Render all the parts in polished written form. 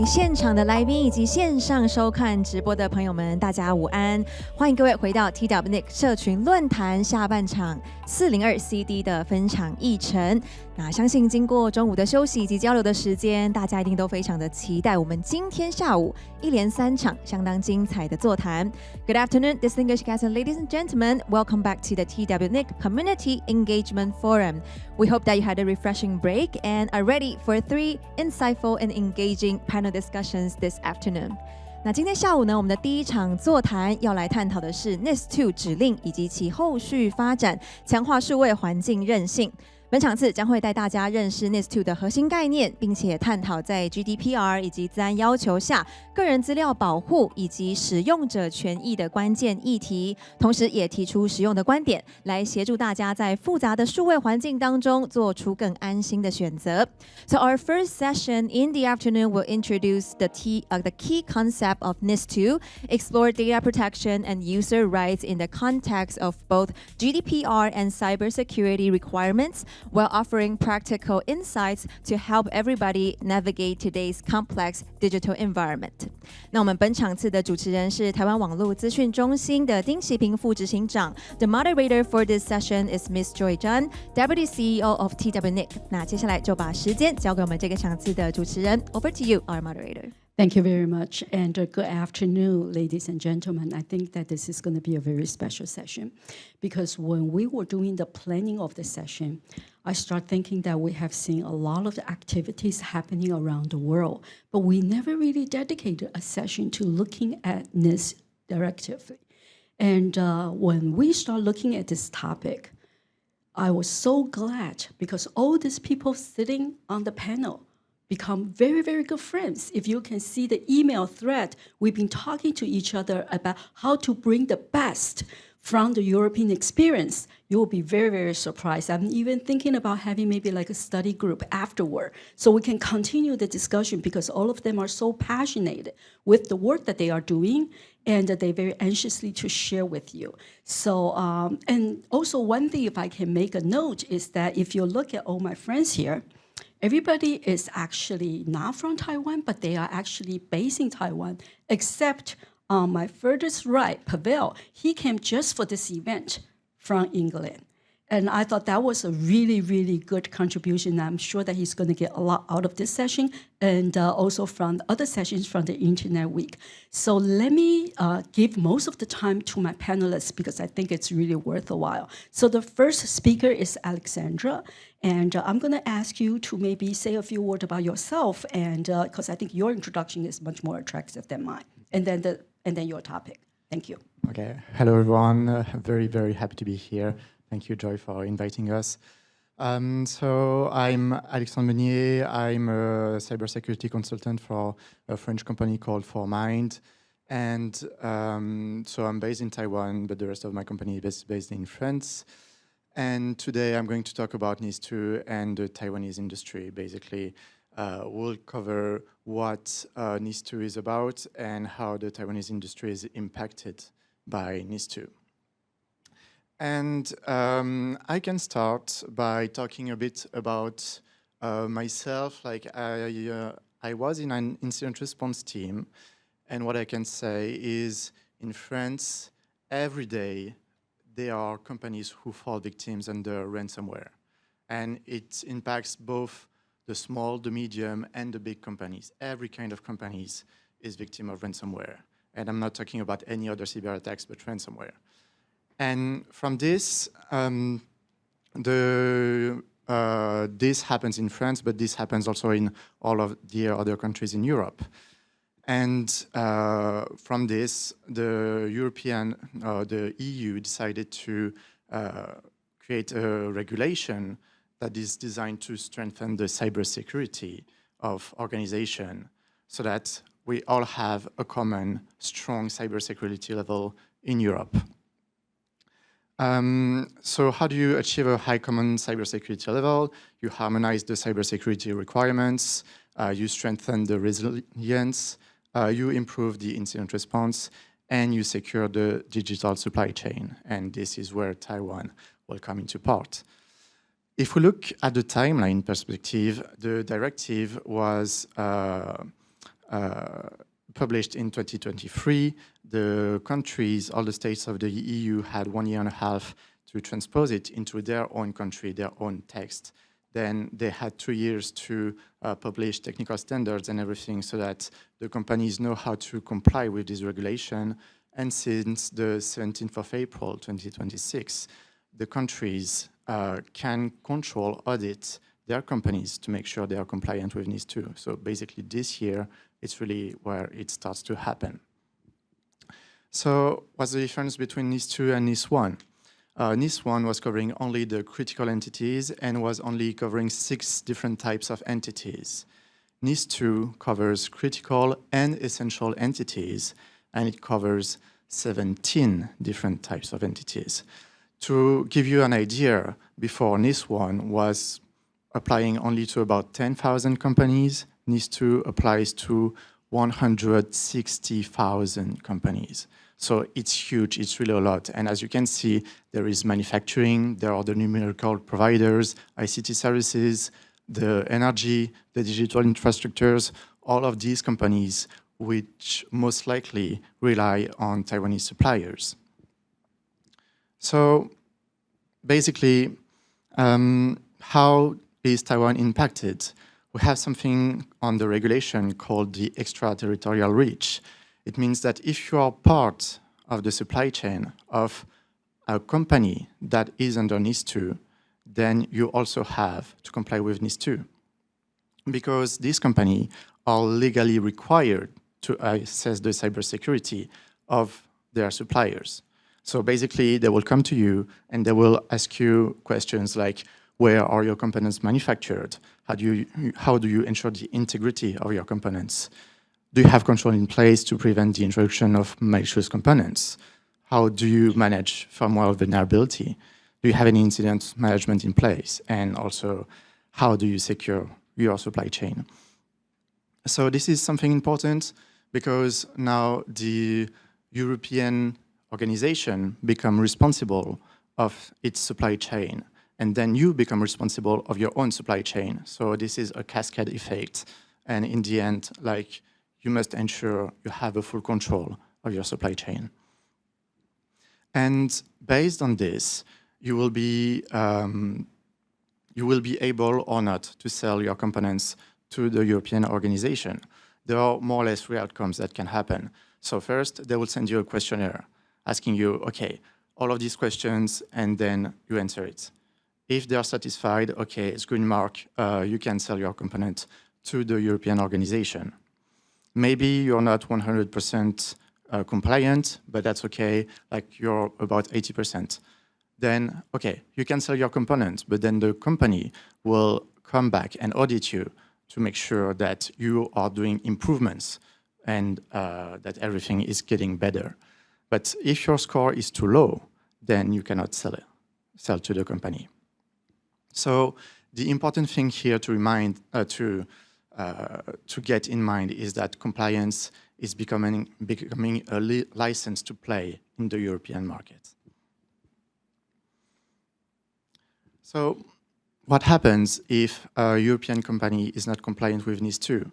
现场的来宾以及线上收看直播的朋友们，大家午安！欢迎各位回到 TWNIC 社群论坛下半场402 CD 的分享议程。那相信经过中午的休息以及交流的时间，大家一定都非常的期待我们今天下午一连3场相当精彩的座谈。Good afternoon, distinguished guests and ladies and gentlemen. Welcome back to the TWNIC Community Engagement Forum. We hope that you had a refreshing break and are ready for 3 insightful and engaging panel discussions this afternoon. 那今天下午呢，我们的第一场座谈要来探讨的是 NIS2 指令以及其后续发展，强化数位环境韧性。本场次将会带大家认识 NIS2 的核心概念，并且探讨在 GDPR 以及资安要求下个人资料保护以及使用者权益的关键议题，同时也提出实用的观点，来协助大家在复杂的数位环境当中做出更安心的选择。So our first session in the afternoon will introduce the key concept of NIS2, explore data protection and user rights in the context of both GDPR and cybersecurity requirements, while offering practical insights to help everybody navigate today's complex digital environment. 那我们本场次的主持人是台湾网络资讯中心的丁喜平副执行长。The moderator for this session is Ms. Joy Zhang, Deputy CEO of TWNIC. 那接下来就把时间交给我们这个场次的主持人。Over to you, our moderator. Thank you very much, and good afternoon, ladies and gentlemen. I think that this is going to be a very special session because when we were doing the planning of the session, I start thinking that we have seen a lot of the activities happening around the world, but we never really dedicated a session to looking at NIS directively. And when we start looking at this topic, I was so glad because all these people sitting on the panel become very, very good friends. If you can see the email thread, we've been talking to each other about how to bring the best from the European experience. You will be very, very surprised. I'm even thinking about having maybe like a study group afterward so we can continue the discussion because all of them are so passionate with the work that they are doing and they're very anxiously to share with you. So, and also one thing if I can make a note is that if you look at all my friends here, everybody is actually not from Taiwan, but they are actually based in Taiwan, except my furthest right, Pavel. He came just for this event from England. And I thought that was a really, really good contribution. I'm sure that he's going to get a lot out of this session and also from the other sessions from the Internet Week. So let me give most of the time to my panelists because I think it's really worth a while. So the first speaker is Alexandra. And I'm going to ask you to maybe say a few words about yourself, and because I think your introduction is much more attractive than mine, and then your topic. Thank you. Okay. Hello, everyone. Very, very happy to be here. Thank you, Joy, for inviting us. So I'm Alexandre Meunier. I'm a cybersecurity consultant for a French company called ForMind. And so I'm based in Taiwan, but the rest of my company is based in France. And today I'm going to talk about NIS2 and the Taiwanese industry. Basically, we'll cover what NIS2 is about and how the Taiwanese industry is impacted by NIS2. And I can start by talking a bit about myself. Like I was in an incident response team, and what I can say is in France, every day, there are companies who fall victims under ransomware. And it impacts both the small, the medium, and the big companies. Every kind of companies is victim of ransomware. And I'm not talking about any other cyber attacks, but ransomware. And from this, this happens in France, but this happens also in all of the other countries in Europe. And from this, the EU decided to create a regulation that is designed to strengthen the cybersecurity of organization so that we all have a common, strong cybersecurity level in Europe. So how do you achieve a high common cybersecurity level? You harmonize the cybersecurity requirements, you strengthen the resilience, you improve the incident response, and you secure the digital supply chain. And this is where Taiwan will come into part. If we look at the timeline perspective, the directive was published in 2023. The countries, all the states of the EU had 1.5 years to transpose it into their own country, their own text. Then they had 2 years to publish technical standards and everything so that the companies know how to comply with this regulation. And since the 17th of April, 2026, the countries can control, audit their companies to make sure they are compliant with NIS2. So basically this year, it's really where it starts to happen. So what's the difference between NIS2 and NIS1? NIS1 was covering only the critical entities and was only covering 6 different types of entities. NIS2 covers critical and essential entities, and it covers 17 different types of entities. To give you an idea, before NIS1 was applying only to about 10,000 companies, NIS2 applies to 160,000 companies. So it's huge, it's really a lot. And as you can see, there is manufacturing, there are the numerical providers, ICT services, the energy, the digital infrastructures, all of these companies which most likely rely on Taiwanese suppliers. So basically, how is Taiwan impacted? We have something on the regulation called the extraterritorial reach. It means that if you are part of the supply chain of a company that is under NIS2, then you also have to comply with NIS2. Because these companies are legally required to assess the cybersecurity of their suppliers. So basically, they will come to you and they will ask you questions like, where are your components manufactured? How do you ensure the integrity of your components? Do you have control in place to prevent the introduction of malicious components? How do you manage firmware vulnerability? Do you have any incident management in place? And also, how do you secure your supply chain? So this is something important because now the European organization become responsible of its supply chain, and then you become responsible of your own supply chain. So this is a cascade effect, and in the end, like, you must ensure you have a full control of your supply chain. And based on this, you will be able or not to sell your components to the European organization. There are more or less 3 outcomes that can happen. So first, they will send you a questionnaire asking you, okay, all of these questions, and then you answer it. If they are satisfied, okay, it's green mark, you can sell your component to the European organization. Maybe you're not 100% compliant, but that's okay, like you're about 80%. Then, okay, you can sell your component, but then the company will come back and audit you to make sure that you are doing improvements and that everything is getting better. But if your score is too low, then you cannot sell to the company. So the important thing here to remind, to get in mind is that compliance is becoming a license to play in the European market. So what happens if a European company is not compliant with NIS2?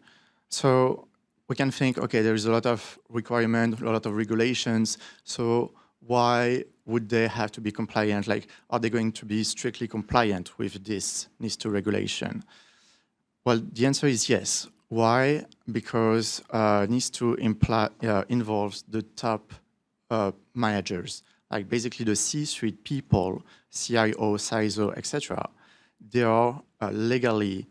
So we can think, okay, there is a lot of requirement, a lot of regulations, so why would they have to be compliant? Like, are they going to be strictly compliant with this NIS2 regulation? Well, the answer is yes. Why? Because NIS2 involves the top managers, like basically the C-suite people, CIO, CISO, etc. They are legally,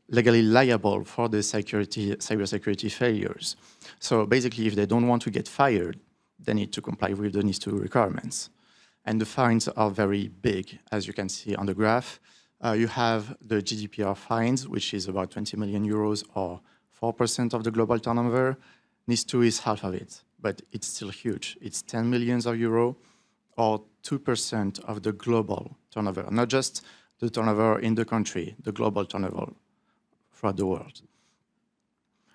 legally liable for the cybersecurity failures. So basically, if they don't want to get fired, they need to comply with the NIS2 requirements. And the fines are very big, as you can see on the graph. You have the GDPR fines, which is about 20 million euros or 4% of the global turnover. NIS2 is half of it, but it's still huge. It's 10 million euros or 2% of the global turnover, not just the turnover in the country, the global turnover throughout the world.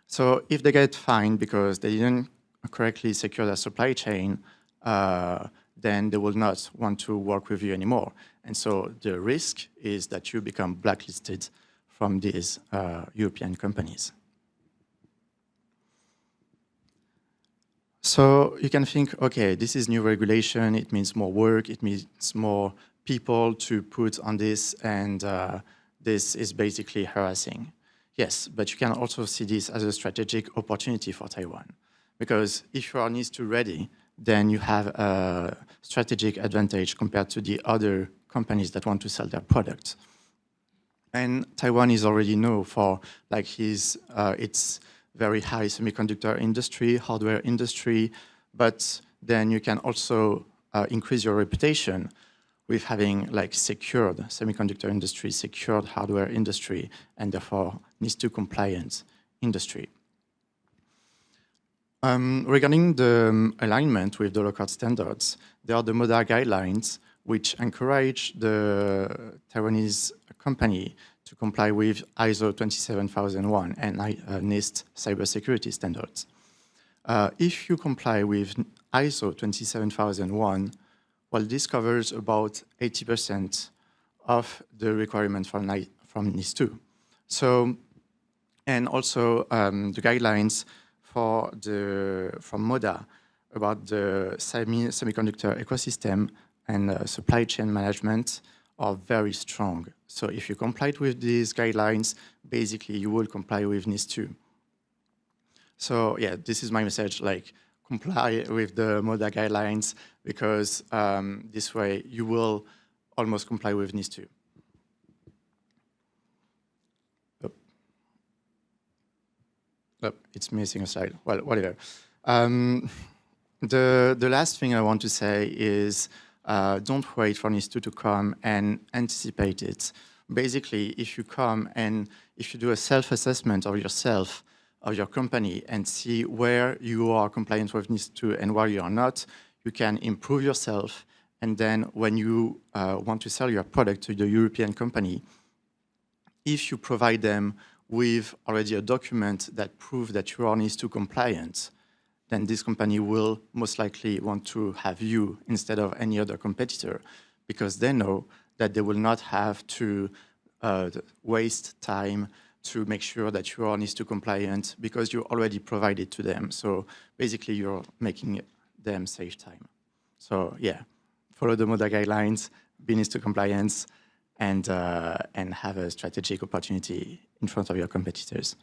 So if they get fined because they didn't correctly secure their supply chain, then they will not want to work with you anymore. And so the risk is that you become blacklisted from these European companies. So you can think, okay, this is new regulation, it means more work, it means more people to put on this, and this is basically harassing. Yes, but you can also see this as a strategic opportunity for Taiwan. Because if you are NIS2 ready, then you have a strategic advantage compared to the other companies that want to sell their products. And Taiwan is already known for like its very high semiconductor industry, hardware industry, but then you can also increase your reputation with having like secured semiconductor industry, secured hardware industry, and therefore NIS2 compliant industry. Regarding the alignment with the local standards, there are the MODA guidelines which encourage the Taiwanese company to comply with ISO 27001 and NIST cybersecurity standards. If you comply with ISO 27001, well, this covers about 80% of the requirements from NIS2. So, and also the guidelines from MODA about the semiconductor ecosystem and supply chain management are very strong. So if you comply with these guidelines, basically you will comply with NIS2. So yeah, this is my message, like comply with the MODA guidelines, because this way you will almost comply with NIS2. Oh, it's missing a slide. Well, whatever. The last thing I want to say is don't wait for NIS2 to come and anticipate it. Basically, if you come and if you do a self-assessment of yourself, of your company, and see where you are compliant with NIS2 and where you are not, you can improve yourself. And then when you want to sell your product to the European company, if you provide them with already a document that proves that you are NIS2 compliant, then this company will most likely want to have you instead of any other competitor, because they know that they will not have to waste time to make sure that you are NIS2 compliant, because you already provided to them. So basically you're making them save time. So yeah, follow the MODA guidelines, be NIS2 compliant, and have a strategic opportunity in front of your competitors.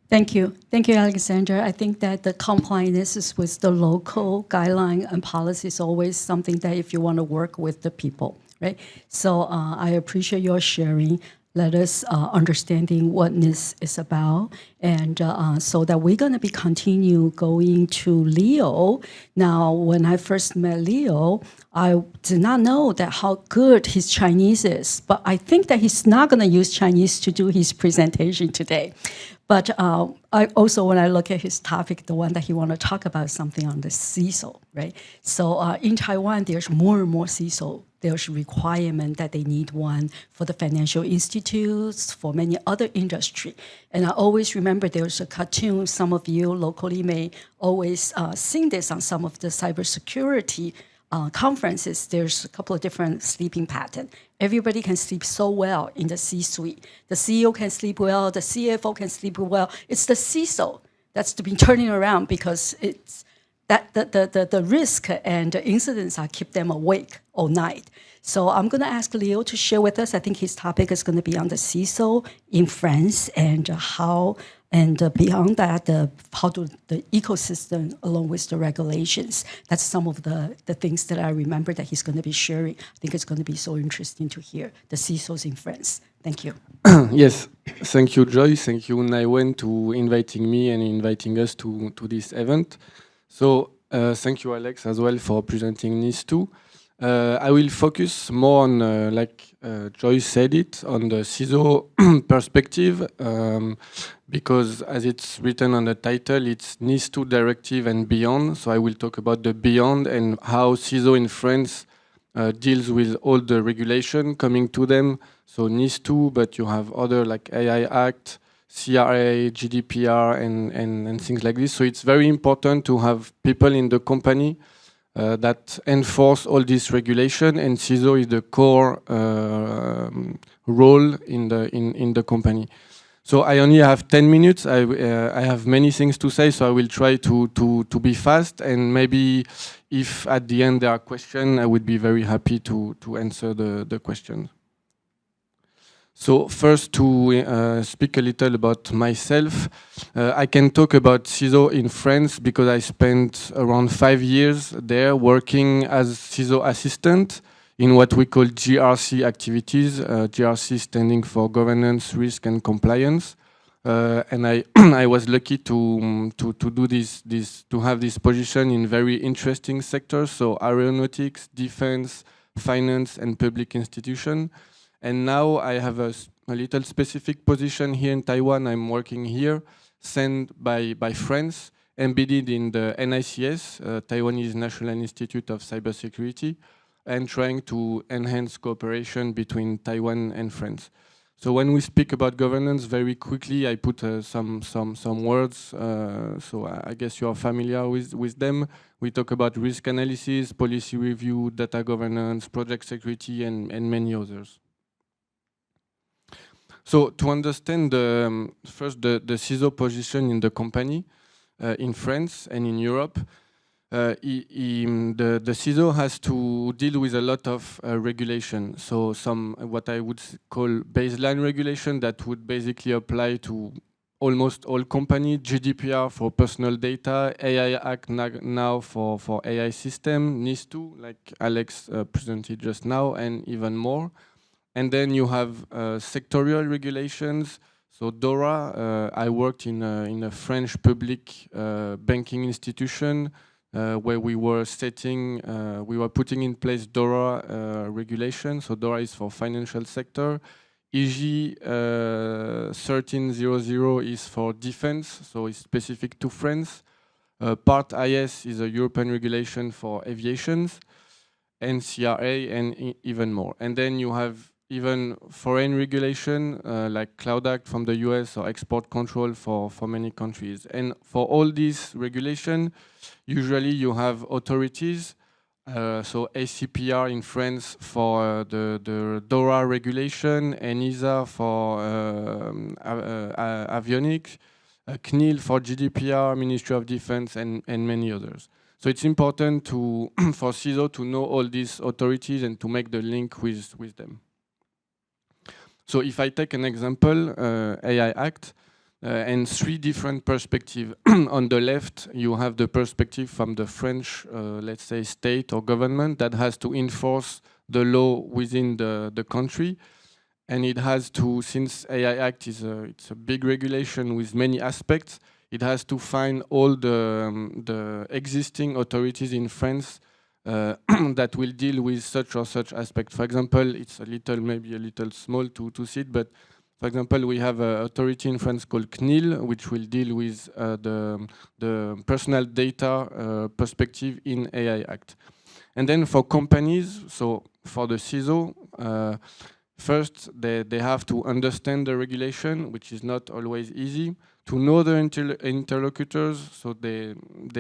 Thank you. Thank you, Alexander. I think that the compliance with the local guideline and policy is always something that if you want to work with the people, right? So I appreciate your sharing. Let us understanding what NIS is about, and so that we're going to be continue going to Leo. Now, when I first met Leo, I did not know that how good his Chinese is, but I think that he's not going to use Chinese to do his presentation today. But I also, when I look at his topic, the one that he want to talk about is something on the CISO, right? So in Taiwan, there's more and more CISO. There's requirement that they need one for the financial institutes, for many other industry. And I always remember there's a cartoon, some of you locally may always sing this on some of the cybersecurity conferences. There's a couple of different sleeping patterns. Everybody can sleep so well in the C-suite. The CEO can sleep well, the CFO can sleep well. It's the CISO that's to be turning around, because it's that the risk and the incidents are keep them awake all night. So I'm going to ask Leo to share with us. I think his topic is going to be on the CISO in France, and how, and beyond that, how do the ecosystem along with the regulations. That's some of the things that I remember that he's going to be sharing. I think it's going to be so interesting to hear the CISOs in France. Thank you. Yes, thank you, Joy. Thank you, Naiwen, to inviting me and inviting us to this event. So thank you, Alex, as well, for presenting NIS2. I will focus more on, like Joy said it, on the CISO perspective, because as it's written on the title, it's NIS2 directive and beyond. So I will talk about the beyond and how CISO in France deals with all the regulation coming to them. So NIS2, but you have other like AI Act, CRA, GDPR, and things like this. So it's very important to have people in the company that enforce all this regulation, and CISO is the core role in the company. So I only have 10 minutes. I have many things to say, so I will try to be fast, and maybe if at the end there are questions, I would be very happy to answer the questions. So first, to speak a little about myself, I can talk about CISO in France because I spent around 5 years there working as CISO assistant in what we call GRC activities, GRC standing for governance, risk, and compliance. And I was lucky to do to have this position in very interesting sectors, so aeronautics, defense, finance, and public institution. And now I have a little specific position here in Taiwan. I'm working here, sent by France, embedded in the NICS, Taiwanese National Institute of Cybersecurity, and trying to enhance cooperation between Taiwan and France. So when we speak about governance, very quickly I put some words, so I guess you are familiar with them. We talk about risk analysis, policy review, data governance, project security, and many others. So to understand first the CISO position in the company, in France and in Europe, the CISO has to deal with a lot of regulation. So some what I would call baseline regulation that would basically apply to almost all companies, GDPR for personal data, AI Act now for AI system, NIS2, like Alex presented just now, and even more. And then you have sectorial regulations. So DORA, I worked in a French public banking institution where we were putting in place DORA regulation. So DORA is for financial sector. EG 1300 is for defense, so it's specific to France. Part IS is a European regulation for aviations, and CRA, and even more. And then you have even foreign regulation like Cloud Act from the US or export control for many countries. And for all these regulation, usually you have authorities, so ACPR in France for the DORA regulation, and ENISA for avionics, CNIL for GDPR, Ministry of Defense, and many others. So it's important for CISO to know all these authorities and to make the link with them. So if I take an example, AI Act, and 3 different perspectives. On the left, you have the perspective from the French, let's say, state or government that has to enforce the law within the country. And it has to, since AI Act it's a big regulation with many aspects, it has to find all the existing authorities in France that will deal with such or such aspect. For example, it's maybe a little small to see it, but for example, we have an authority in France called CNIL, which will deal with the personal data perspective in AI Act. And then for companies, so for the CISO, first they have to understand the regulation, which is not always easy, to know the interlocutors, so they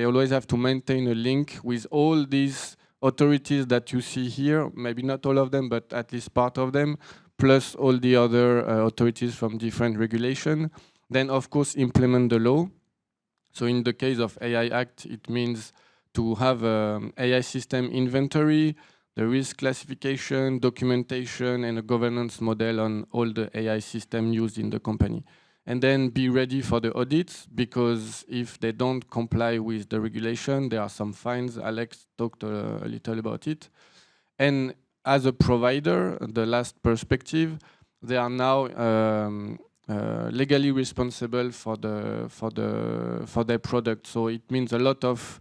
always have to maintain a link with all these authorities that you see here, maybe not all of them, but at least part of them, plus all the other authorities from different regulation. Then, of course, implement the law. So in the case of AI Act, it means to have an AI system inventory, the risk classification, documentation, and a governance model on all the AI system used in the company. And then be ready for the audits, because if they don't comply with the regulation, there are some fines. Alex talked a little about it. And as a provider, the last perspective, they are now legally responsible for their product. So it means a lot of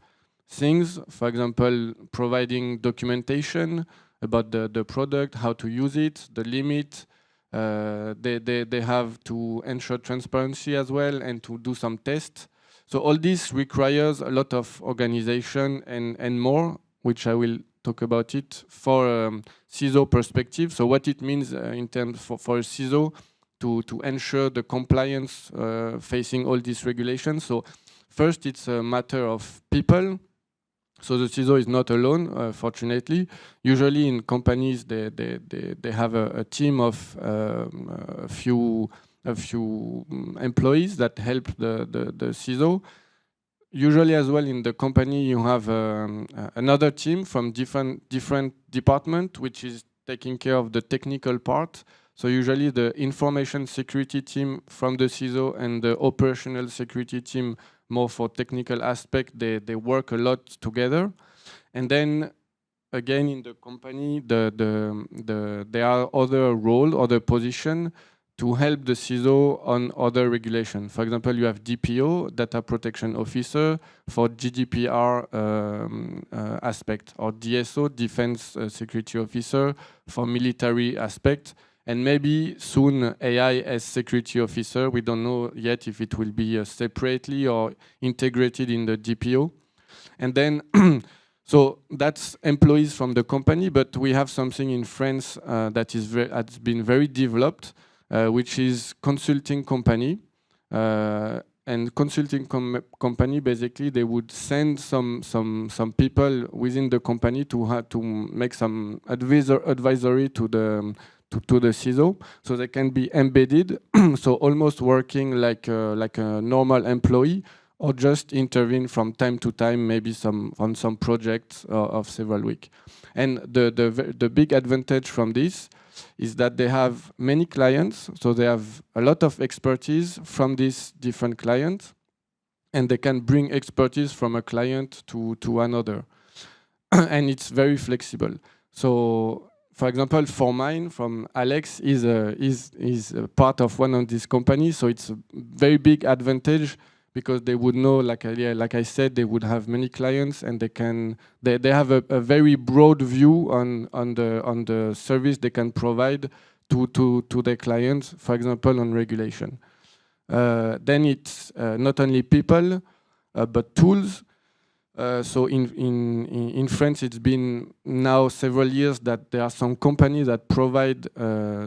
things. For example, providing documentation about the product, how to use it, the limit. They have to ensure transparency as well and to do some tests. So all this requires a lot of organization and more, which I will talk about it for CISO perspective. So what it means in terms for a CISO, to ensure the compliance facing all these regulations. So first, it's a matter of people. So the CISO is not alone, fortunately. Usually in companies, they have a team of a few employees that help the CISO. Usually as well in the company, you have another team from different department, which is taking care of the technical part. So usually the information security team from the CISO and the operational security team more for technical aspect, they work a lot together. And then again in the company, there are other role, other position to help the CISO on other regulation. For example, you have DPO, Data Protection Officer, for GDPR aspect, or DSO, Defense Security Officer, for military aspect. And maybe soon AI as security officer. We don't know yet if it will be separately or integrated in the DPO. And then, so that's employees from the company, but we have something in France that has been very developed, which is consulting company. And consulting company, basically, they would send some people within the company to make some advisory to the CISO, so they can be embedded, so almost working like a normal employee, or just intervene from time to time, maybe on some projects of several weeks. And the big advantage from this is that they have many clients, so they have a lot of expertise from these different clients, and they can bring expertise from a client to another. And it's very flexible. So for example, for mine, from Alex, is a part of one of these companies, so it's a very big advantage because they would know, like I said, they would have many clients, and they have a very broad view on the service they can provide to their clients, for example, on regulation. Then it's not only people, but tools. So in France, it's been now several years that there are some companies that provide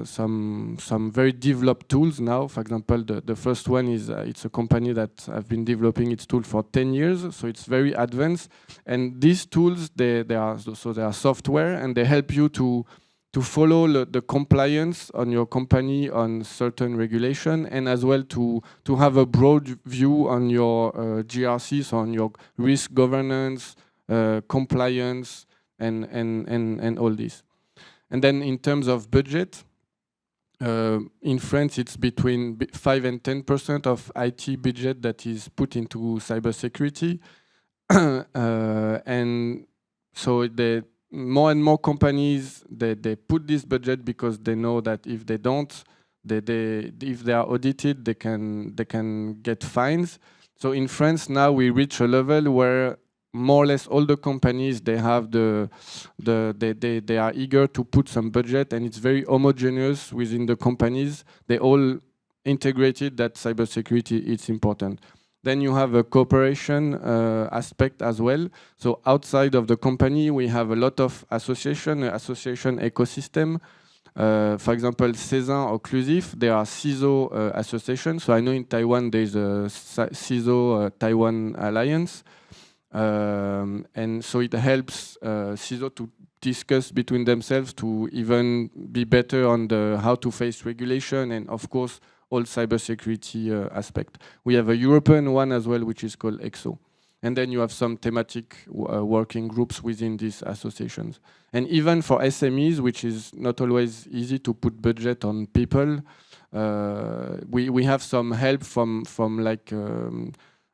some very developed tools now. For example, the first one is it's a company that have been developing its tool for 10 years, so it's very advanced. And these tools, they are software, and they help you to follow the compliance on your company on certain regulation, and as well to have a broad view on your GRC, so on your risk governance, compliance, and all this. And then in terms of budget, in France, it's between 5 and 10% of IT budget that is put into cybersecurity. And so more and more companies, they put this budget because they know that if they don't, if they are audited, they can get fines. So in France now we reach a level where more or less all the companies, they have they are eager to put some budget, and it's very homogeneous within the companies. They all integrated that cybersecurity is important. Then you have a cooperation aspect as well. So outside of the company, we have a lot of association ecosystem. For example, Cézanne or Clusif, they are CISO associations. So I know in Taiwan there's a CISO Taiwan Alliance. And so it helps CISO to discuss between themselves to even be better on how to face regulation, and of course all cybersecurity aspect. We have a European one as well, which is called Xuzhou. And then you have some thematic working groups within these associations. And even for SMEs, which is not always easy to put budget on people, we have some help from like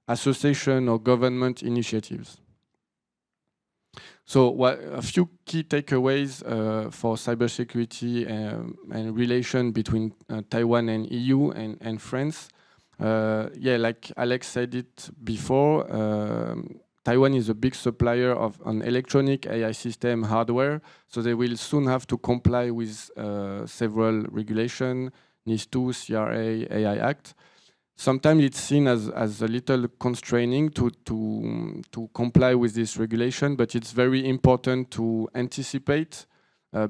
association or government initiatives. So a few key takeaways for cybersecurity and relation between Taiwan and EU and France. Yeah, like Alex said it before, Taiwan is a big supplier of an electronic AI system hardware, so they will soon have to comply with several regulations, NIS2, CRA, AI Act. Sometimes it's seen as a little constraining to comply with this regulation, but it's very important to anticipate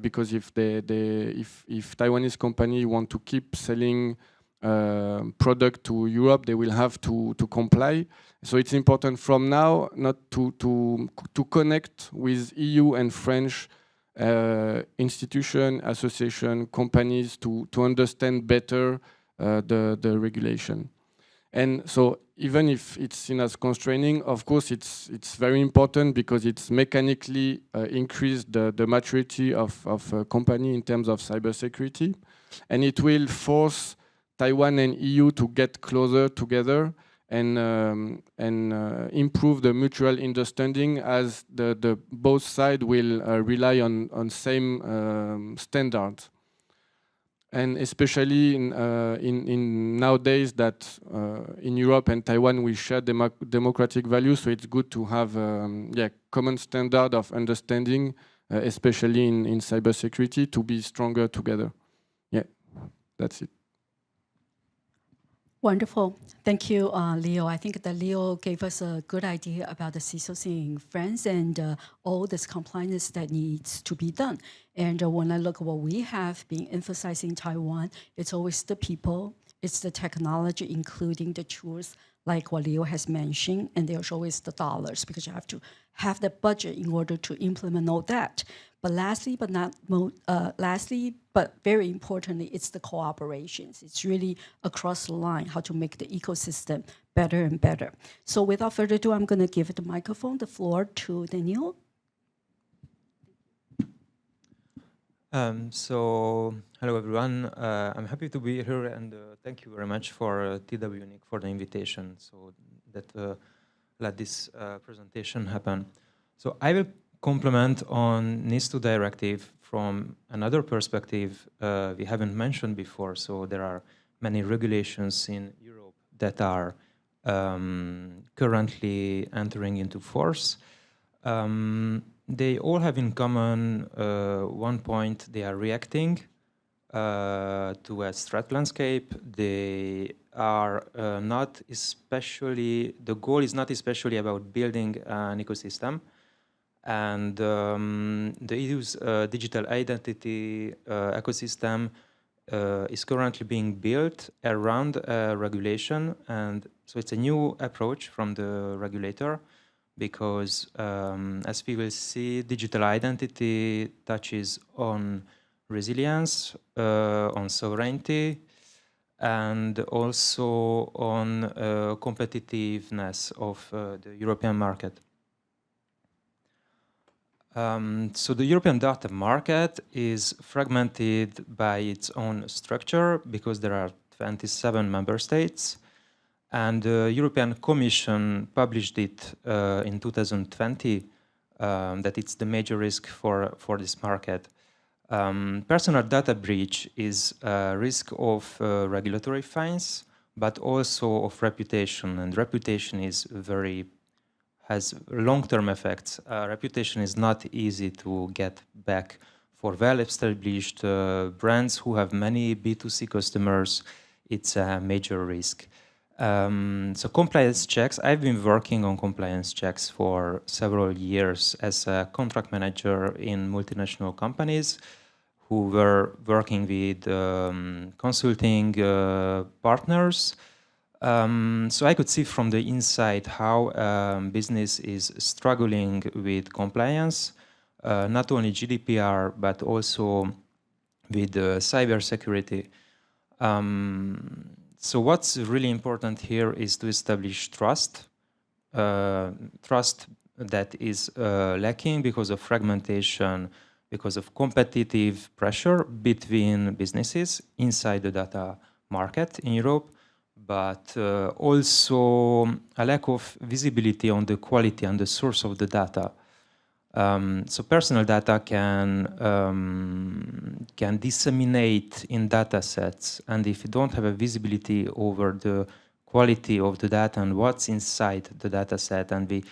because if Taiwanese company want to keep selling product to Europe, they will have to comply. So it's important from now not to connect with EU and French institution, association, companies to understand better the regulation. And so even if it's seen as constraining, of course it's very important because it's mechanically increased the maturity of a company in terms of cybersecurity, and it will force Taiwan and EU to get closer together and improve the mutual understanding, as the both sides will rely on same standards. And especially in nowadays that in Europe and Taiwan we share democratic values, so it's good to have common standard of understanding, especially in cybersecurity, to be stronger together. Yeah, that's it. Wonderful. Thank you, Leo. I think that Leo gave us a good idea about the CISO scene in France and all this compliance that needs to be done. And when I look at what we have been emphasizing in Taiwan, it's always the people, it's the technology, including the tools, like what Leo has mentioned, and there's always the dollars, because you have to have the budget in order to implement all that. But lastly, but very importantly, it's the cooperations. It's really across the line how to make the ecosystem better and better. So without further ado, I'm going to give the floor to Daniel. So hello everyone. I'm happy to be here, and thank you very much for TWNIC for the invitation, so that let this presentation happen. So I will complement on NIS2 directive from another perspective we haven't mentioned before. So there are many regulations in Europe that are currently entering into force. They all have in common one point: they are reacting to a threat landscape. They are not especially, the goal is not especially about building an ecosystem. And the EU's digital identity ecosystem is currently being built around regulation. And so it's a new approach from the regulator, because as we will see, digital identity touches on resilience, on sovereignty, and also on competitiveness of the European market. So the European data market is fragmented by its own structure because there are 27 member states, and the European Commission published it in 2020 that it's the major risk for this market. Personal data breach is a risk of regulatory fines, but also of reputation, and reputation is has long-term effects. Reputation is not easy to get back for well-established brands who have many B2C customers. It's a major risk. So compliance checks, I've been working on compliance checks for several years as a contract manager in multinational companies who were working with consulting partners. So I could see from the inside how business is struggling with compliance, not only GDPR, but also with cybersecurity. So what's really important here is to establish trust, trust that is lacking because of fragmentation, because of competitive pressure between businesses inside the data market in Europe, but also a lack of visibility on the quality and the source of the data. So personal data can disseminate in data sets, and if you don't have a visibility over the quality of the data and what's inside the data set, and we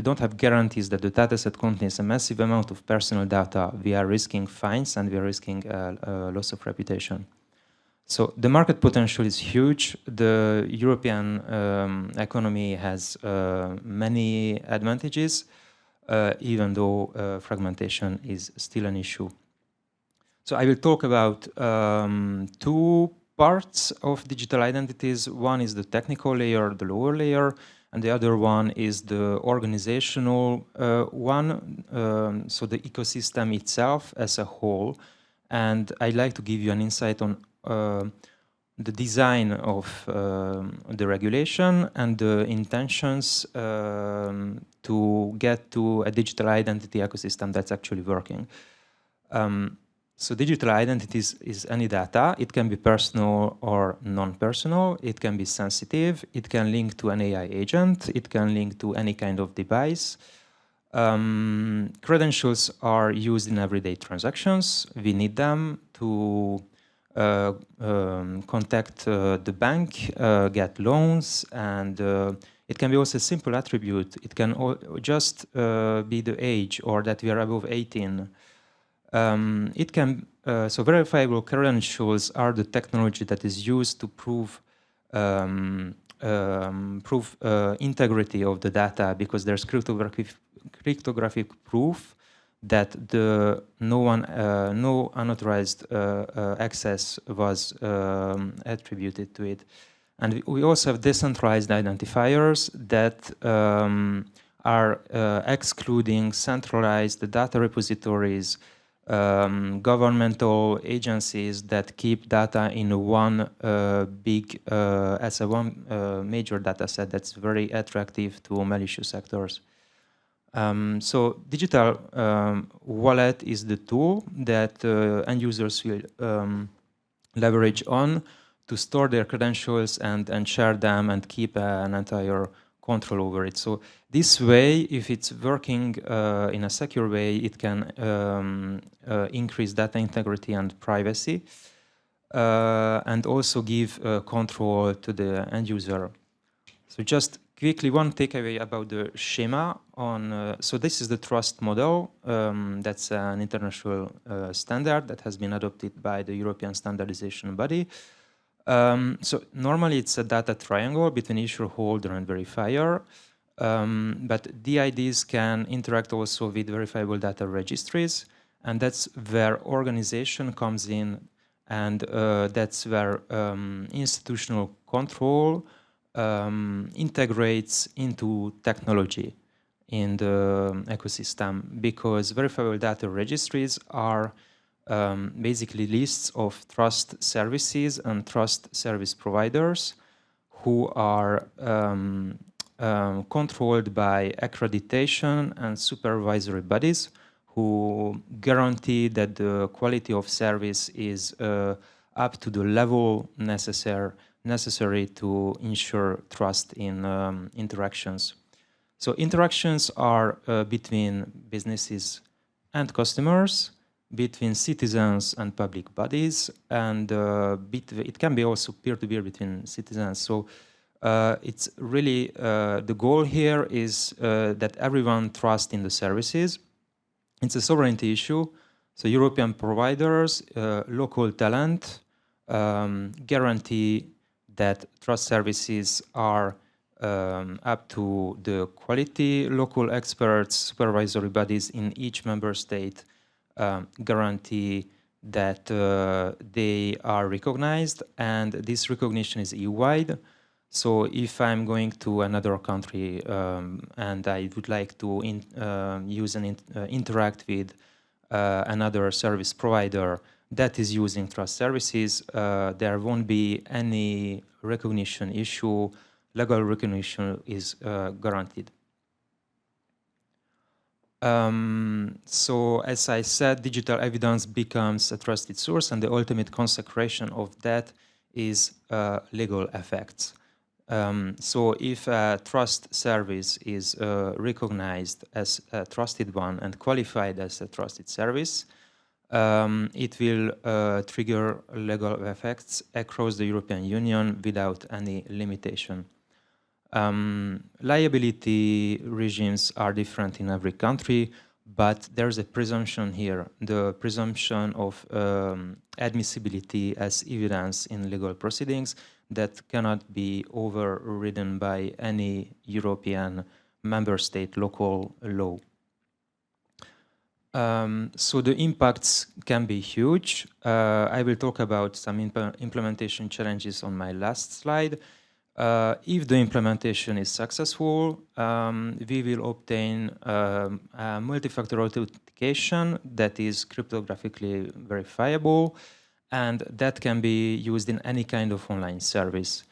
don't have guarantees that the data set contains a massive amount of personal data, we are risking fines and we are risking loss of reputation. So the market potential is huge. The European economy has many advantages. even though fragmentation is still an issue. So I will talk about two parts of digital identities. One is the technical layer, the lower layer, and the other one is the organizational one, so the ecosystem itself as a whole. And I'd like to give you an insight on the design of the regulation and the intentions to get to a digital identity ecosystem that's actually working. So digital identities is any data. It can be personal or non-personal. It can be sensitive. It can link to an AI agent. It can link to any kind of device. Credentials are used in everyday transactions. We need them to contact the bank, get loans, and it can be also a simple attribute. It can just be the age or that we are above 18. It can so verifiable credentials are the technology that is used to prove integrity of the data, because there's cryptographic proof that no unauthorized access was attributed to it. And we also have decentralized identifiers that are excluding centralized data repositories, governmental agencies that keep data in one major data set that's very attractive to malicious actors. So digital wallet is the tool that end users will leverage on to store their credentials and share them and keep an entire control over it. So this way, if it's working in a secure way, it can increase data integrity and privacy, and also give control to the end user. So just quickly, one takeaway about the schema on, so this is the trust model. That's an international standard that has been adopted by the European standardization body. So normally it's a data triangle between issuer, holder, and verifier. But DIDs can interact also with verifiable data registries, and that's where organization comes in, and that's where institutional control integrates into technology in the ecosystem, because verifiable data registries are basically lists of trust services and trust service providers who are controlled by accreditation and supervisory bodies who guarantee that the quality of service is up to the level necessary to ensure trust in interactions. So interactions are between businesses and customers, between citizens and public bodies, and it can be also peer-to-peer between citizens. So it's really, the goal here is that everyone trusts in the services. It's a sovereignty issue. So European providers, local talent, guarantee that trust services are up to the quality. Local experts, supervisory bodies in each member state guarantee that they are recognized, and this recognition is EU-wide. So if I'm going to another country and I would like to use and interact with another service provider that is using trust services, there won't be any recognition issue. Legal recognition is guaranteed. So as I said, digital evidence becomes a trusted source, and the ultimate consecration of that is legal effects. So if a trust service is recognized as a trusted one and qualified as a trusted service, it will trigger legal effects across the European Union without any limitation. Liability regimes are different in every country, but there's a presumption here, the presumption of admissibility as evidence in legal proceedings that cannot be overridden by any European member state local law. So the impacts can be huge. I will talk about some implementation challenges on my last slide. If the implementation is successful, we will obtain a multi-factor authentication that is cryptographically verifiable, and that can be used in any kind of online service.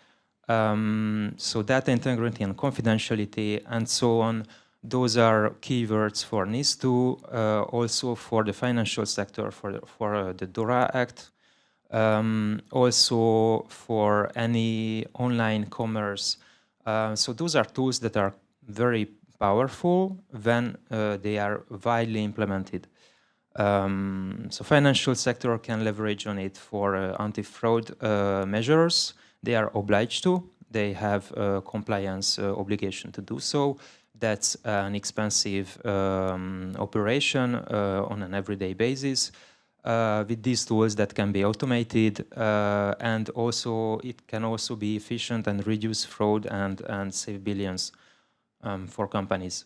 So data integrity and confidentiality and so on, those are keywords for NIS2, also for the financial sector, for the DORA Act, also for any online commerce. So those are tools that are very powerful when they are widely implemented. So financial sector can leverage on it for anti-fraud measures. They are obliged to. They have a compliance obligation to do so. That's an expensive operation on an everyday basis. With these tools that can be automated, and also it can also be efficient and reduce fraud and save billions for companies.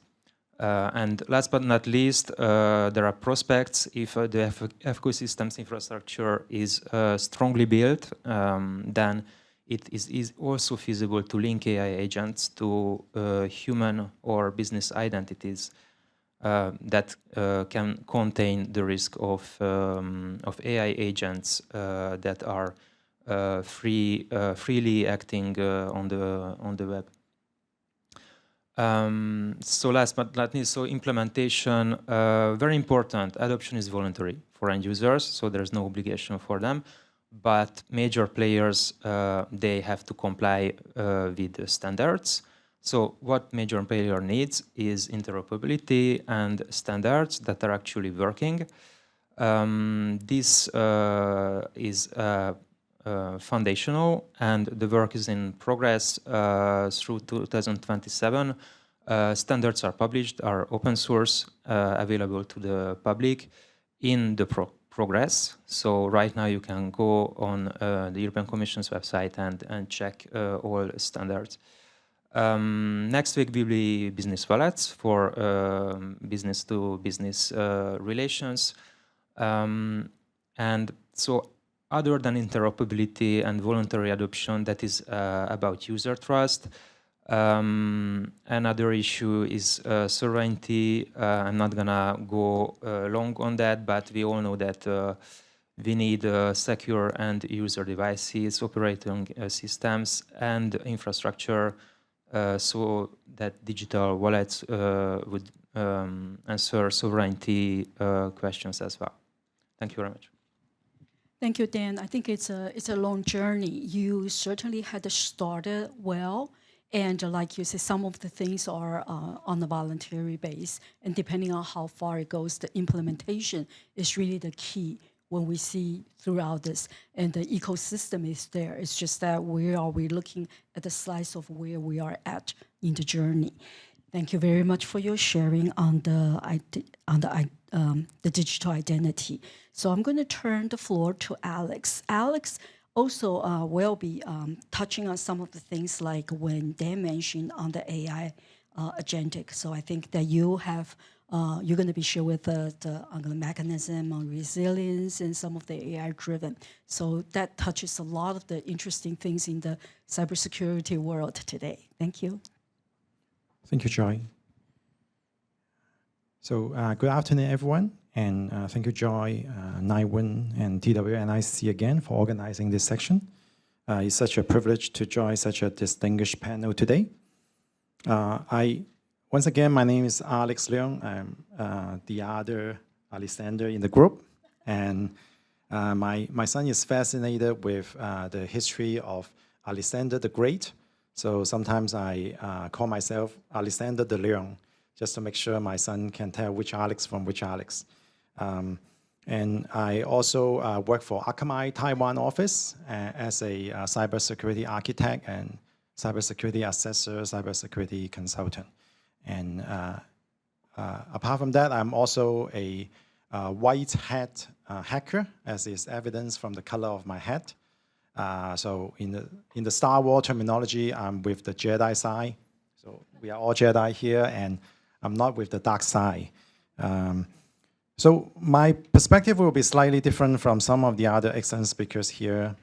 And last but not least, there are prospects if the ecosystem's infrastructure is strongly built, then it is also feasible to link AI agents to human or business identities that can contain the risk of AI agents that are freely acting on the web. So last but not least, so implementation, very important. Adoption is voluntary for end users, so there's no obligation for them. But major players, they have to comply with the standards. So what major player needs is interoperability and standards that are actually working. This is foundational, and the work is in progress through 2027. Standards are published, are open source, available to the public in the progress. So right now you can go on the European Commission's website and check all standards. Next week will be business wallets for business-to-business relations. And so other than interoperability and voluntary adoption, that is about user trust. Another issue is sovereignty. I'm not gonna go long on that, but we all know that we need secure end user devices, operating systems, and infrastructure so that digital wallets would answer sovereignty questions as well. Thank you very much. Thank you, Dan. I think it's a long journey. You certainly had started well. And like you said, some of the things are on a voluntary base. And depending on how far it goes, the implementation is really the key when we see throughout this. And the ecosystem is there. It's just that where are we looking at the slice of where we are at in the journey. Thank you very much for your sharing on the digital identity. So I'm going to turn the floor to Alex. Alex also will be touching on some of the things like when Dan mentioned on the AI agentic. So I think that you have, you're going to be sharing with the mechanism on resilience and some of the AI driven. So that touches a lot of the interesting things in the cybersecurity world today. Thank you. Thank you, Joy. So good afternoon, everyone. And thank you, Joy, NIS2, and TWNIC again for organizing this section. It's such a privilege to join such a distinguished panel today. Once again, my name is Alex Leung. I'm the other Alexander in the group. And my son is fascinated with the history of Alexander the Great. So sometimes I call myself Alexander the Leung, just to make sure my son can tell which Alex from which Alex. And I also work for Akamai Taiwan office as a cybersecurity architect and cybersecurity assessor, cybersecurity consultant. And apart from that, I'm also a white hat hacker, as is evidence from the color of my hat. So in the Star Wars terminology, I'm with the Jedi side. So we are all Jedi here, and I'm not with the dark side. So my perspective will be slightly different from some of the other excellent speakers here.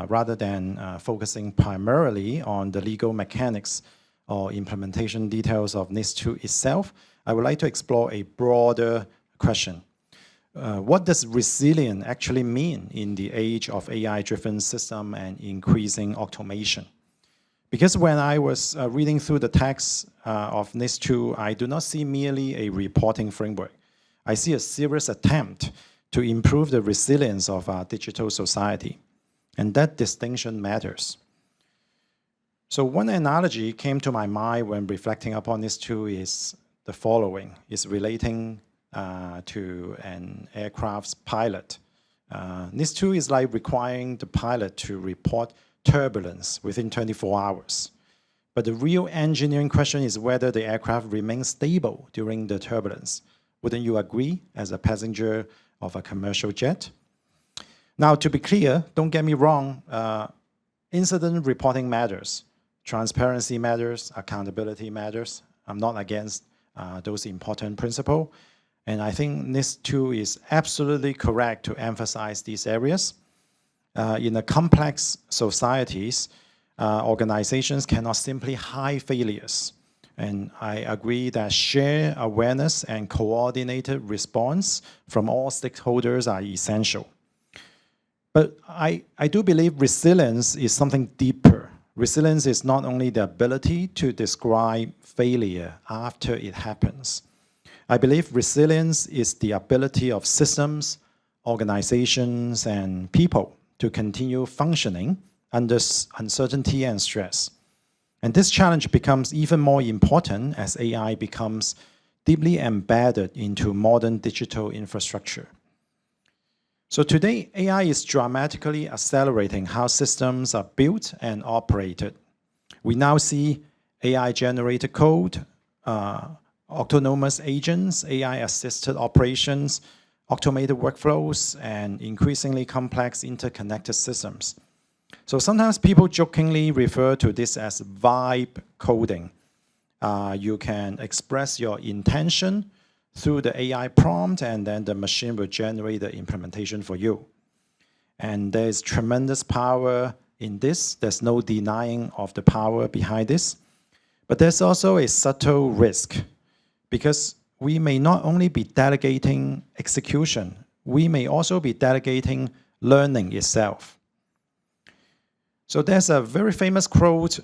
Rather than focusing primarily on the legal mechanics or implementation details of NIS2 itself, I would like to explore a broader question. What does resilient actually mean in the age of AI-driven system and increasing automation? Because when I was reading through the text of NIS2, I do not see merely a reporting framework. I see a serious attempt to improve the resilience of our digital society. And that distinction matters. So one analogy came to my mind when reflecting upon NIS2 is the following. It's relating to an aircraft's pilot. NIS2 is like requiring the pilot to report turbulence within 24 hours. But the real engineering question is whether the aircraft remains stable during the turbulence. Wouldn't you agree as a passenger of a commercial jet? Now, to be clear, don't get me wrong, incident reporting matters. Transparency matters, accountability matters. I'm not against those important principles. And I think NIS2 is absolutely correct to emphasize these areas. In a complex societies, organizations cannot simply hide failures. And I agree that shared awareness and coordinated response from all stakeholders are essential. But I do believe resilience is something deeper. Resilience is not only the ability to describe failure after it happens. I believe resilience is the ability of systems, organizations, and people to continue functioning under uncertainty and stress. And this challenge becomes even more important as AI becomes deeply embedded into modern digital infrastructure. So today, AI is dramatically accelerating how systems are built and operated. We now see AI-generated code, autonomous agents, AI-assisted operations, automated workflows, and increasingly complex interconnected systems. So sometimes people jokingly refer to this as vibe coding. You can express your intention through the AI prompt, and then the machine will generate the implementation for you. And there's tremendous power in this. There's no denying of the power behind this. But there's also a subtle risk, because we may not only be delegating execution, we may also be delegating learning itself. So there's a very famous quote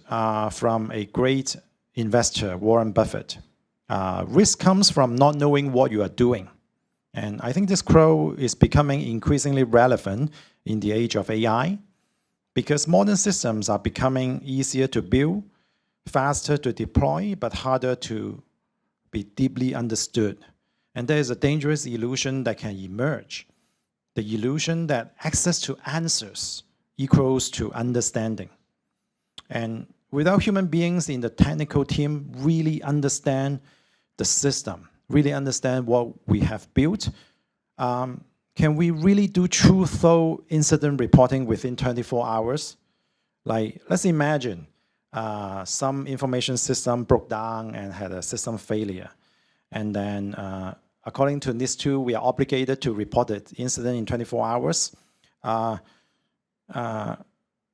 from a great investor, Warren Buffett. Risk comes from not knowing what you are doing. And I think this quote is becoming increasingly relevant in the age of AI, because modern systems are becoming easier to build, faster to deploy, but harder to be deeply understood. And there is a dangerous illusion that can emerge, the illusion that access to answers equals to understanding. And without human beings in the technical team really understand the system, really understand what we have built, can we really do true thorough incident reporting within 24 hours? Like, let's imagine some information system broke down and had a system failure. And then according to NIS2, we are obligated to report the incident in 24 hours.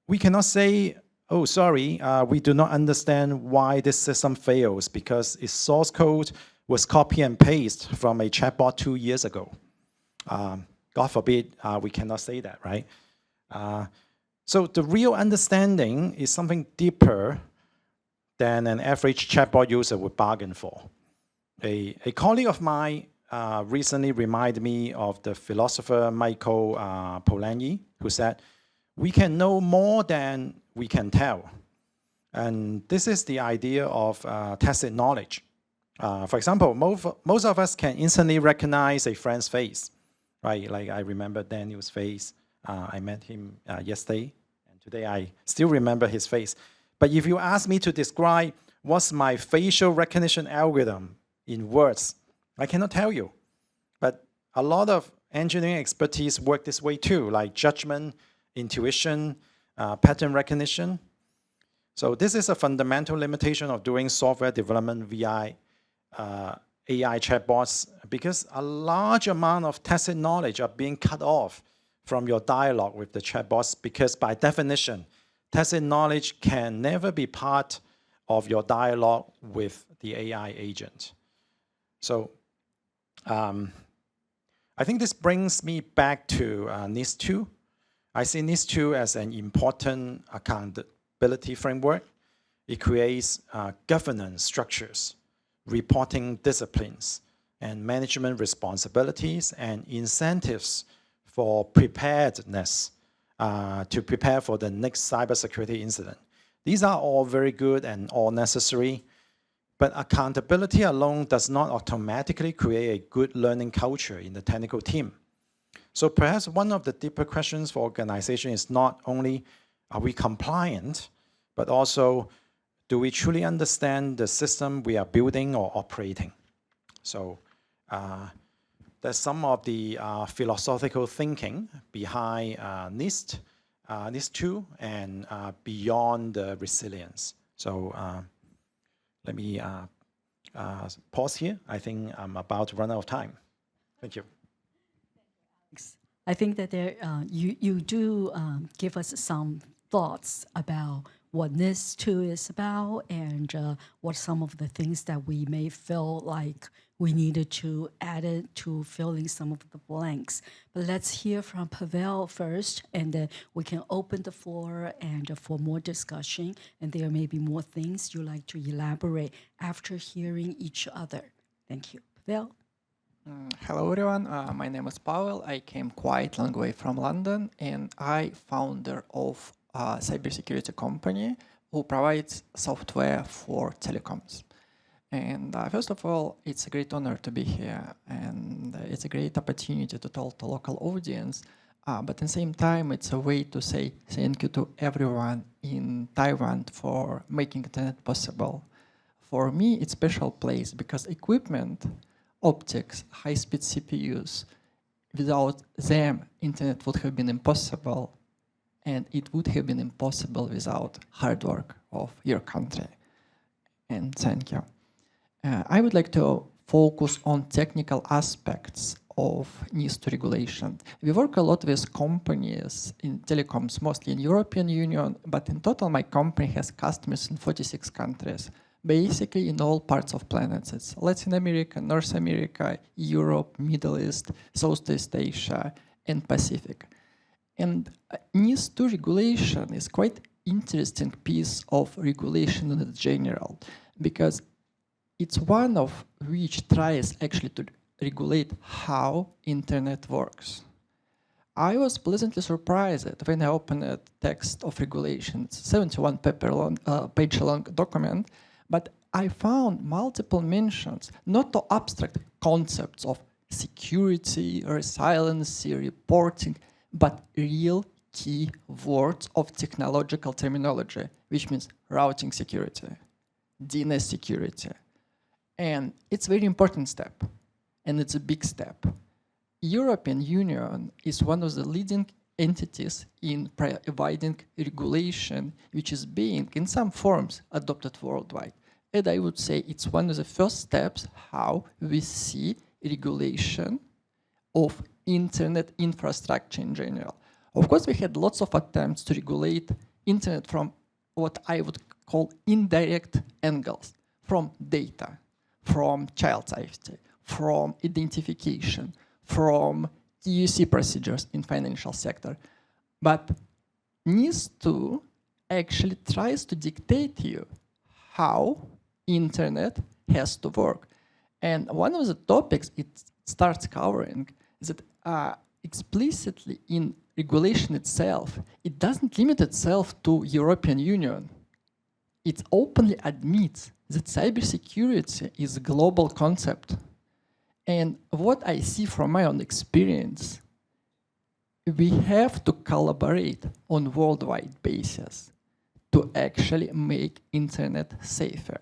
We cannot say, oh, sorry, we do not understand why this system fails because its source code was copy and paste from a chatbot 2 years ago. God forbid, we cannot say that, right? So the real understanding is something deeper than an average chatbot user would bargain for. A colleague of mine recently reminded me of the philosopher Michael Polanyi, who said, we can know more than we can tell. And this is the idea of tacit knowledge. For example, most of us can instantly recognize a friend's face, right? Like I remember Daniel's face. I met him yesterday, and today I still remember his face. But if you ask me to describe what's my facial recognition algorithm in words, I cannot tell you. But a lot of engineering expertise work this way too, like judgment, intuition, pattern recognition. So this is a fundamental limitation of doing software development via AI chatbots, because a large amount of tacit knowledge are being cut off from your dialogue with the chatbots, because by definition, tacit knowledge can never be part of your dialogue with the AI agent. So I think this brings me back to NIS2. I see NIS2 as an important accountability framework. It creates governance structures, reporting disciplines, and management responsibilities and incentives for preparedness to prepare for the next cybersecurity incident. These are all very good and all necessary, but accountability alone does not automatically create a good learning culture in the technical team. So perhaps one of the deeper questions for organization is not only are we compliant, but also do we truly understand the system we are building or operating? So there's some of the philosophical thinking behind NIS2 and beyond the resilience. So let me pause here. I think I'm about to run out of time. Thank you. I think that there, you do give us some thoughts about what NIS2 is about and what some of the things that we may feel like we needed to add it to filling some of the blanks. But let's hear from Pavel first, and then we can open the floor and for more discussion. And there may be more things you'd like to elaborate after hearing each other. Thank you. Pavel? Hello everyone, my name is Pavel. I came quite long way from London, and I founder of a cybersecurity company who provides software for telecoms. And first of all, it's a great honor to be here, and it's a great opportunity to talk to local audience, but at the same time, it's a way to say thank you to everyone in Taiwan for making internet possible. For me, it's a special place because equipment, optics, high-speed CPUs, without them, internet would have been impossible, and it would have been impossible without hard work of your country. And thank you. I would like to focus on technical aspects of NIS2 regulation. We work a lot with companies in telecoms, mostly in European Union, but in total my company has customers in 46 countries. Basically in all parts of planets. It's Latin America, North America, Europe, Middle East, Southeast Asia, and Pacific. And NIS2 regulation is quite interesting piece of regulation in general, because it's one of which tries actually to regulate how internet works. I was pleasantly surprised when I opened a text of regulation. It's a 71 page long document, but I found multiple mentions, not to abstract concepts of security, resiliency, reporting, but real key words of technological terminology, which means routing security, DNS security. And it's a very important step, and it's a big step. European Union is one of the leading entities in providing regulation, which is being, in some forms, adopted worldwide. And I would say it's one of the first steps how we see regulation of internet infrastructure in general. Of course, we had lots of attempts to regulate internet from what I would call indirect angles, from data, from child safety, from identification, from TUC procedures in financial sector. But NIS2 actually tries to dictate you how internet has to work. And one of the topics it starts covering is that explicitly in regulation itself, it doesn't limit itself to European Union. It openly admits that cybersecurity is a global concept. And what I see from my own experience, we have to collaborate on a worldwide basis to actually make internet safer.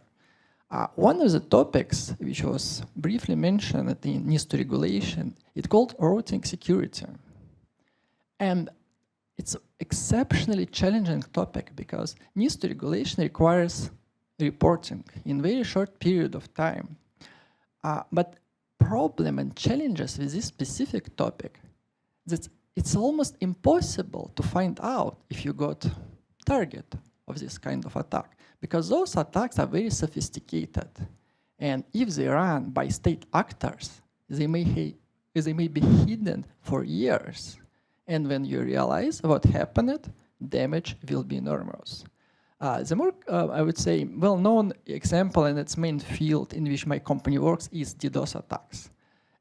One of the topics which was briefly mentioned in NIS2 regulation, it's called routing security. And it's an exceptionally challenging topic because NIS2 regulation requires reporting in a very short period of time. But problem and challenges with this specific topic that it's almost impossible to find out if you got target of this kind of attack, because those attacks are very sophisticated. And if they run by state actors, they may be hidden for years. And when you realize what happened, damage will be enormous. The more, I would say, well-known example in its main field in which my company works is DDoS attacks.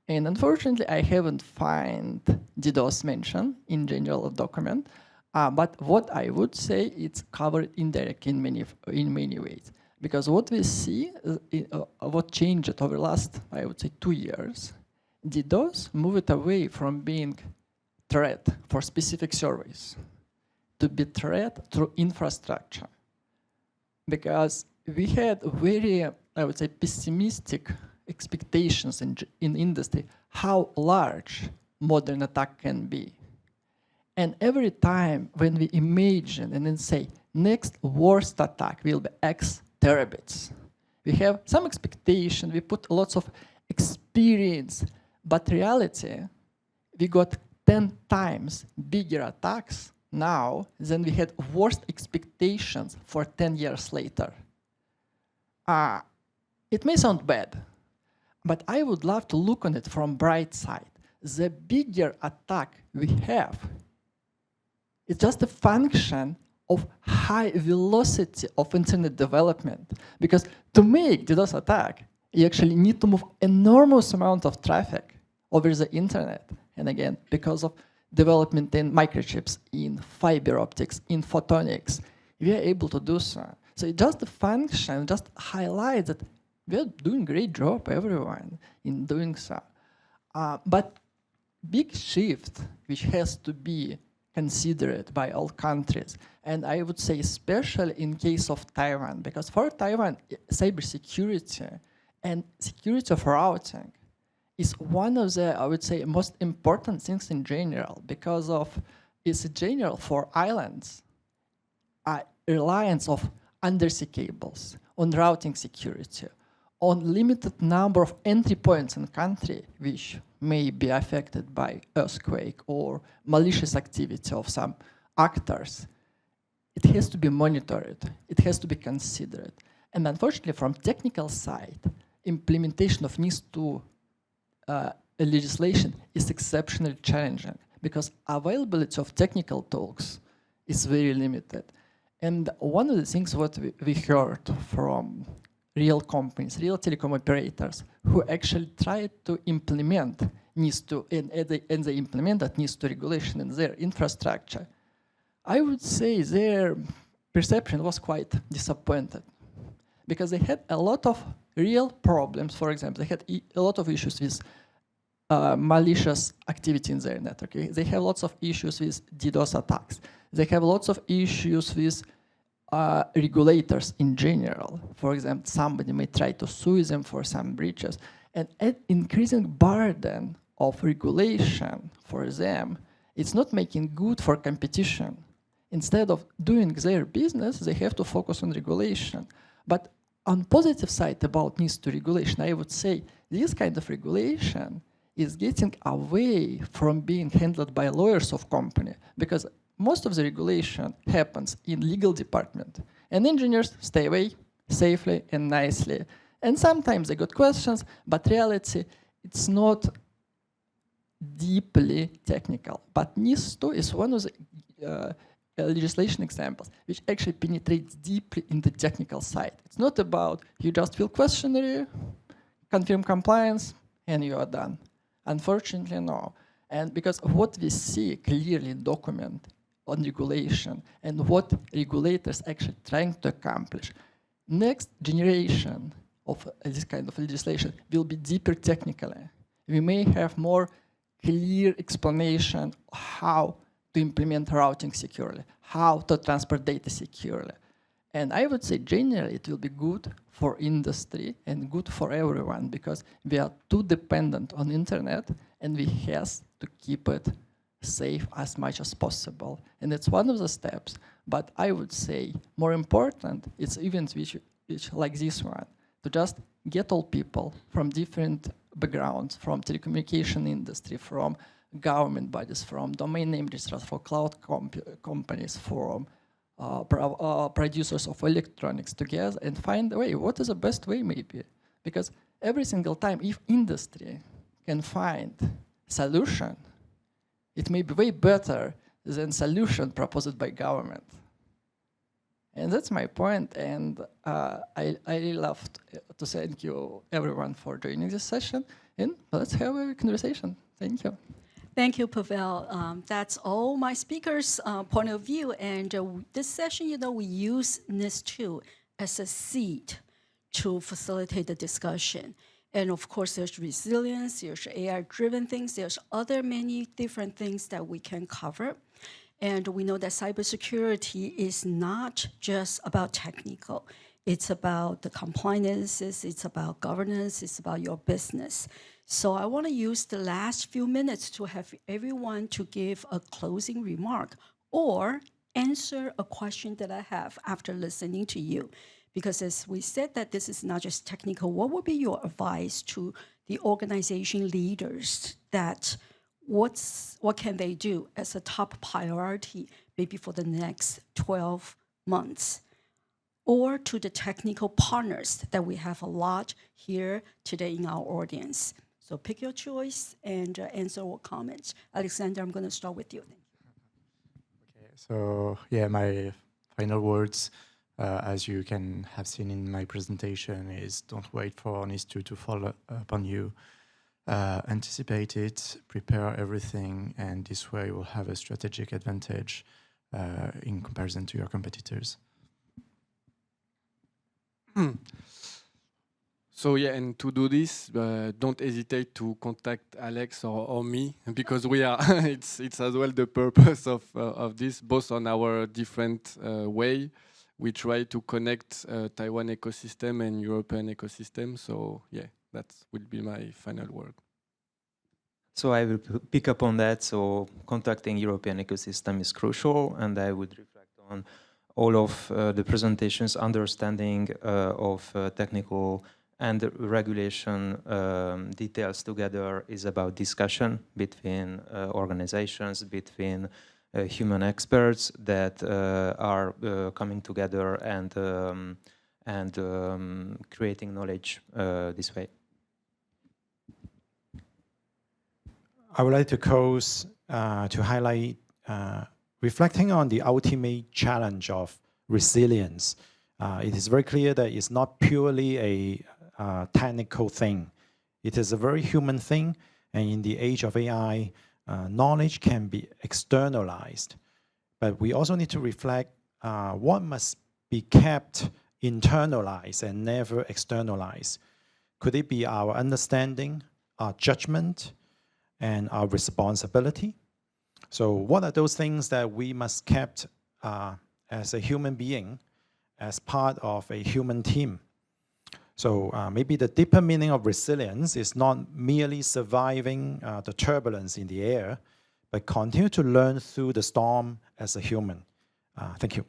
And unfortunately, I haven't found DDoS mentioned in general document. But what I would say, it's covered indirectly in many ways. Because what we see, what changed over the last, I would say, 2 years, DDoS moved away from being threat for specific service to be threat through infrastructure. Because we had very, I would say, pessimistic expectations in industry how large modern attack can be. And every time when we imagine and then say, next worst attack will be X terabits, we have some expectation, we put lots of experience, but reality, we got 10 times bigger attacks now than we had worst expectations for 10 years later. It may sound bad, but I would love to look on it from bright side. The bigger attack we have, it's just a function of high velocity of internet development. Because to make DDoS attack, you actually need to move enormous amount of traffic over the internet. And again, because of development in microchips, in fiber optics, in photonics, we are able to do so. So it's just a function, just highlights that we are doing a great job, everyone, in doing so. But big shift, which has to be considered by all countries, and I would say especially in case of Taiwan, because for Taiwan, cybersecurity and security of routing is one of the, I would say, most important things in general, because of it's general for islands, reliance of undersea cables, on routing security, on limited number of entry points in country, which may be affected by earthquake or malicious activity of some actors. It has to be monitored. It has to be considered. And unfortunately, from technical side, implementation of NIS2 legislation is exceptionally challenging because availability of technical tools is very limited. And one of the things what we heard from real companies, real telecom operators, who actually tried to implement NIS2 and they implemented NIS2 regulation in their infrastructure, I would say their perception was quite disappointed because they had a lot of real problems. For example, they had a lot of issues with malicious activity in their network. Okay? They have lots of issues with DDoS attacks. They have lots of issues with regulators in general. For example, somebody may try to sue them for some breaches. And an increasing burden of regulation for them, it's not making good for competition. Instead of doing their business, they have to focus on regulation. But on positive side about NIS2 regulation, I would say this kind of regulation is getting away from being handled by lawyers of company, because most of the regulation happens in legal department, and engineers stay away safely and nicely. And sometimes they got questions, but reality, it's not deeply technical. But NIS2 is one of the legislation examples which actually penetrates deeply in the technical side. It's not about you just fill questionnaire, confirm compliance, and you are done. Unfortunately, no. And because what we see clearly in document on regulation and what regulators actually trying to accomplish, next generation of this kind of legislation will be deeper technically. We may have more clear explanation how to implement routing securely, how to transport data securely. And I would say generally it will be good for industry and good for everyone because we are too dependent on internet and we have to keep it safe as much as possible. And it's one of the steps, but I would say more important, it's events which like this one, to just get all people from different backgrounds, from telecommunication industry, from government bodies, from domain name registrars, for cloud companies, from producers of electronics together and find a way. What is the best way maybe? Because every single time, if industry can find solution, it may be way better than solution proposed by government. And that's my point. And I really love to thank you everyone for joining this session. And let's have a conversation. Thank you. Thank you, Pavel. That's all my speakers' point of view. And this session, we use NIS2 as a seed to facilitate the discussion. And of course, there's resilience, there's AI-driven things, there's other many different things that we can cover. And we know that cybersecurity is not just about technical. It's about the compliances, it's about governance, it's about your business. So I want to use the last few minutes to have everyone to give a closing remark or answer a question that I have after listening to you. Because as we said that this is not just technical, what would be your advice to the organization leaders that what can they do as a top priority maybe for the next 12 months? Or to the technical partners that we have a lot here today in our audience. So pick your choice and answer or comments. Alexander, I'm going to start with you. Okay, so yeah, my final words, as you can have seen in my presentation, is don't wait for NIS2 to fall upon you. Anticipate it, prepare everything, and this way you will have a strategic advantage in comparison to your competitors. So yeah, and to do this, don't hesitate to contact Alex or me, because we are. it's as well the purpose of this, both on our different way. We try to connect Taiwan ecosystem and European ecosystem. So yeah, that will be my final word. So I will pick up on that. So contacting European ecosystem is crucial, and I would reflect on all of the presentations, understanding of technical and regulation details together is about discussion between organizations, between human experts that are coming together and creating knowledge this way. I would like to close to highlight reflecting on the ultimate challenge of resilience. It is very clear that it's not purely a technical thing. It is a very human thing, and in the age of AI, knowledge can be externalized. But we also need to reflect what must be kept internalized and never externalized. Could it be our understanding, our judgment, and our responsibility? So what are those things that we must keep as a human being, as part of a human team? So maybe the deeper meaning of resilience is not merely surviving the turbulence in the air, but continue to learn through the storm as a human. Thank you.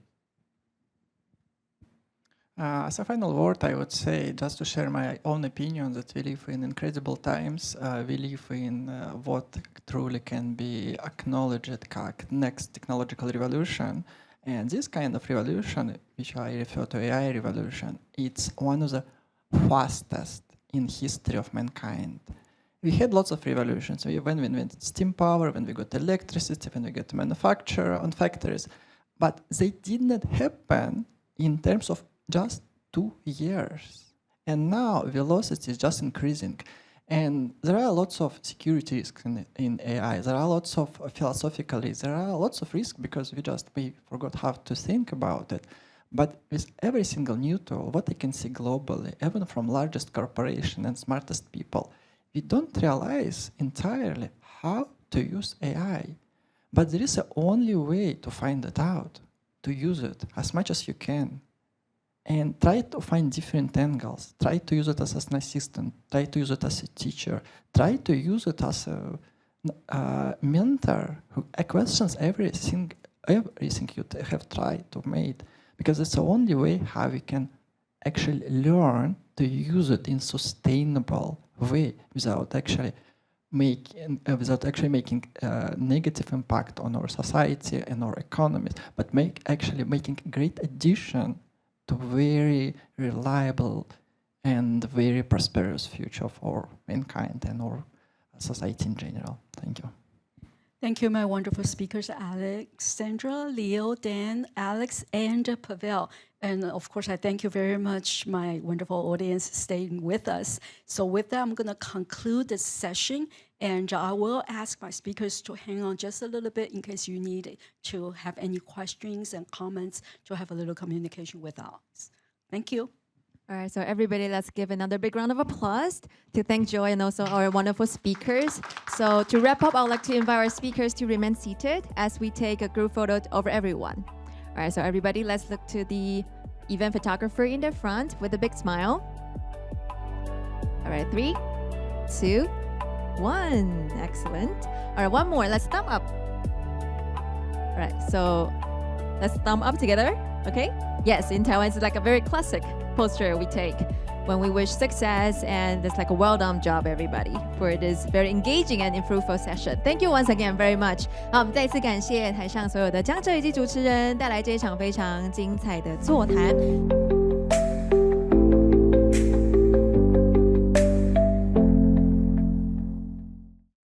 As a final word, I would say, just to share my own opinion, that we live in incredible times. We live in what truly can be acknowledged as next technological revolution. And this kind of revolution, which I refer to AI revolution, it's one of the fastest in history of mankind. We had lots of revolutions. When we invented steam power, when we got electricity, when we got manufacture on factories, but they did not happen in terms of just 2 years. And now velocity is just increasing. And there are lots of security risks in AI. There are lots of philosophical risks. There are lots of risks because we forgot how to think about it. But with every single new tool, what I can see globally, even from largest corporation and smartest people, we don't realize entirely how to use AI. But there is a only way to find it out, to use it as much as you can. And try to find different angles. Try to use it as an assistant. Try to use it as a teacher. Try to use it as a mentor who questions everything you have tried to make. Because it's the only way how we can actually learn to use it in sustainable way without actually making negative impact on our society and our economies, but making a great addition to very reliable and very prosperous future for mankind and our society in general. Thank you. Thank you, my wonderful speakers, Alexandra, Leo, Dan, Alex, and Pavel. And of course, I thank you very much, my wonderful audience, staying with us. So with that, I'm going to conclude this session, and I will ask my speakers to hang on just a little bit in case you need to have any questions and comments to have a little communication with us. Thank you. All right, so everybody, let's give another big round of applause to thank Joy and also our wonderful speakers. So to wrap up, I would like to invite our speakers to remain seated as we take a group photo over everyone. All right, so everybody, let's look to the event photographer in the front with a big smile. All right, 3, 2, 1. Excellent. All right, one more. Let's thumb up. All right, so let's thumb up together. Okay? Yes, in Taiwan, it's like a very classic posture we take when we wish success, and it's like a well done job, everybody, for this very engaging and fruitful session. Thank you once again very much. 好，我们再一次感谢台上所有的讲者以及主持人带来这一场非常精彩的座谈。